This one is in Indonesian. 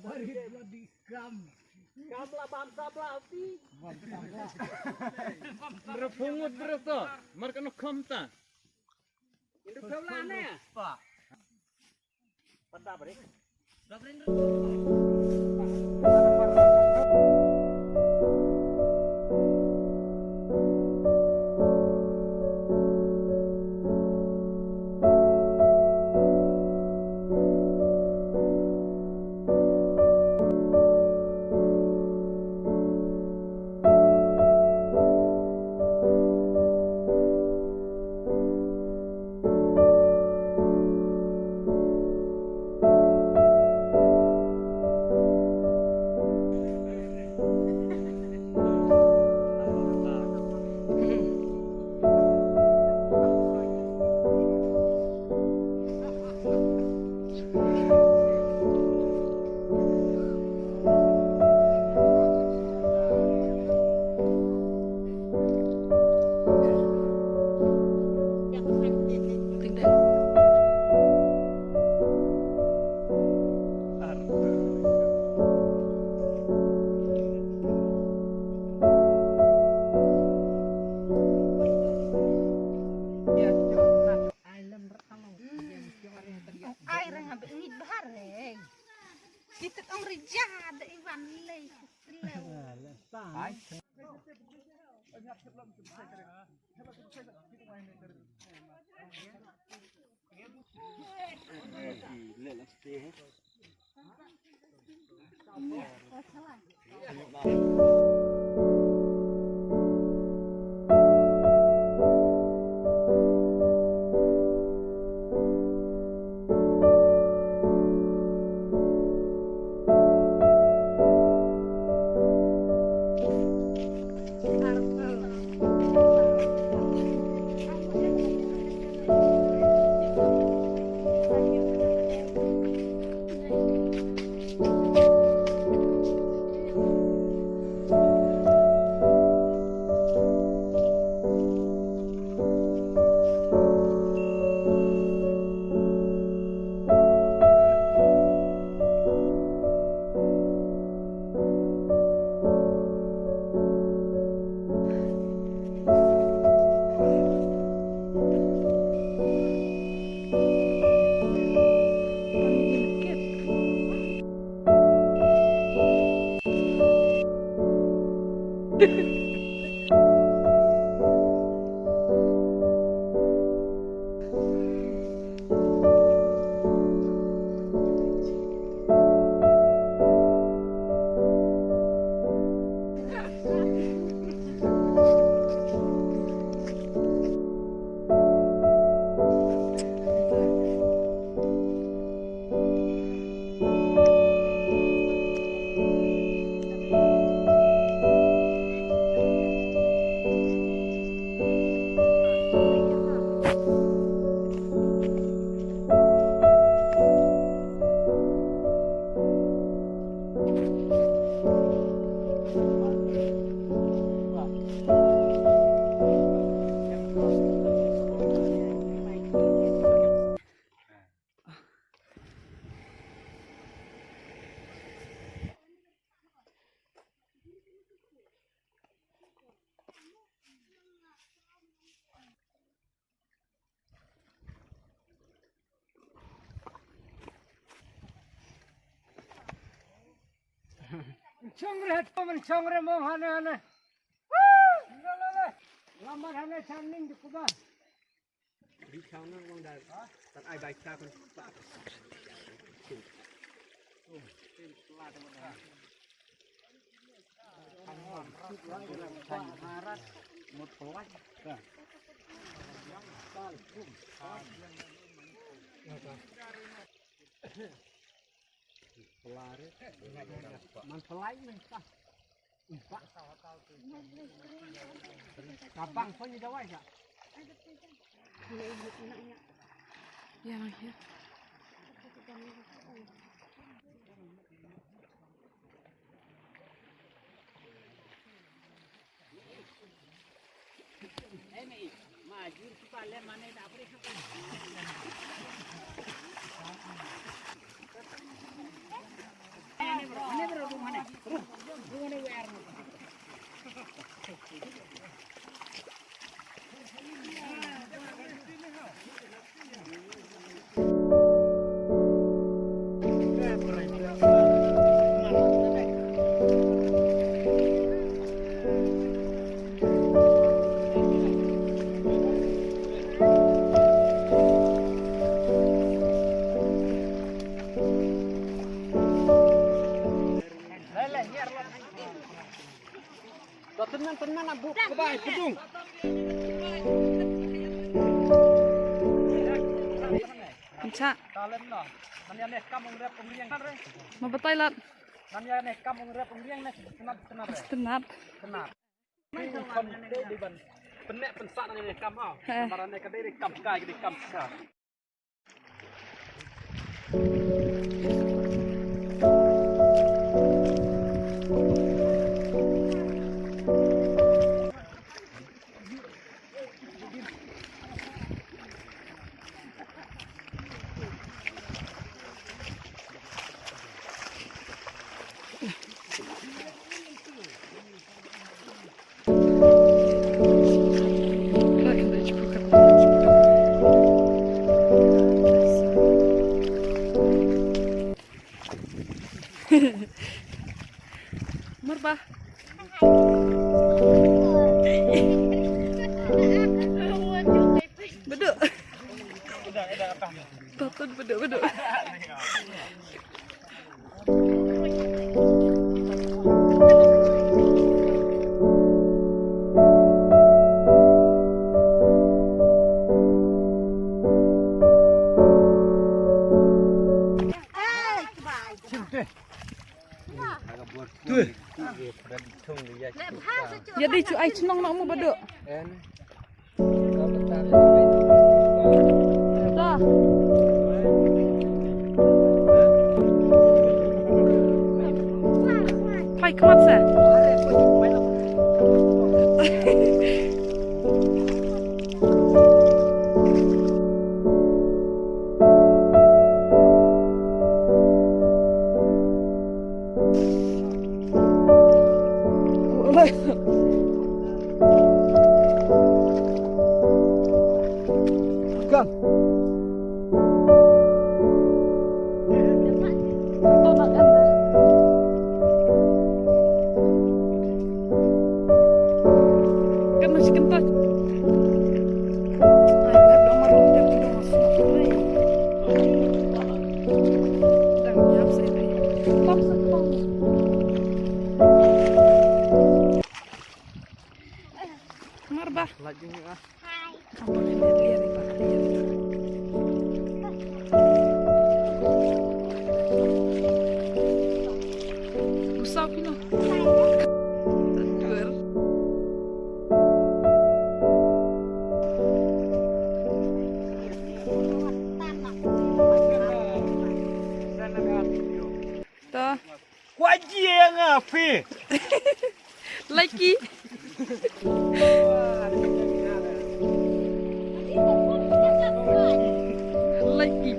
Kamla bangsa belati. Berpungut berapa? Mereka nak komta. Itu belane ya? Pak. Pada beri. Kita orang rejah ada Iwan leh. Chongre tomen chongre mong hane hane. Lambat hane chaning di kuda. Di chongna mong dah. Tan ai baik cakap pak. Harat mut pelak. Pelari, man pelai mentah, empat. Kapang pun ni dawai tak? Ya, ya. Ini, maju kita lihat mana dah boleh kapang. Ini Tenan abu kebai pedung. Pencak. Talem no. Nanya nek kampung rep pengliang kan re. Mau betai lat. Nanya nek kampung rep pengliang nek tenar re. Tenat. Tenar. Kon di ban. Penek pensak nanya nek kam ha. Marane ka dari kam kai di kam sa. Merbah. Beduk. Udah apa? Tonton beduk. Jadi cu ai cenong nak mu beduk. Dah. Pai kemat sa. Gang. Kan masih kentut. Ay, wala dong marunong dyan dito masuk. Ay. Dang yap sa ito. Pop sa pop. Marbah. Lagi ah. Apa yang dia lihat Pak? Usap ini. Tandur. Dah. Wajib ngapi? Lagi. Lagi.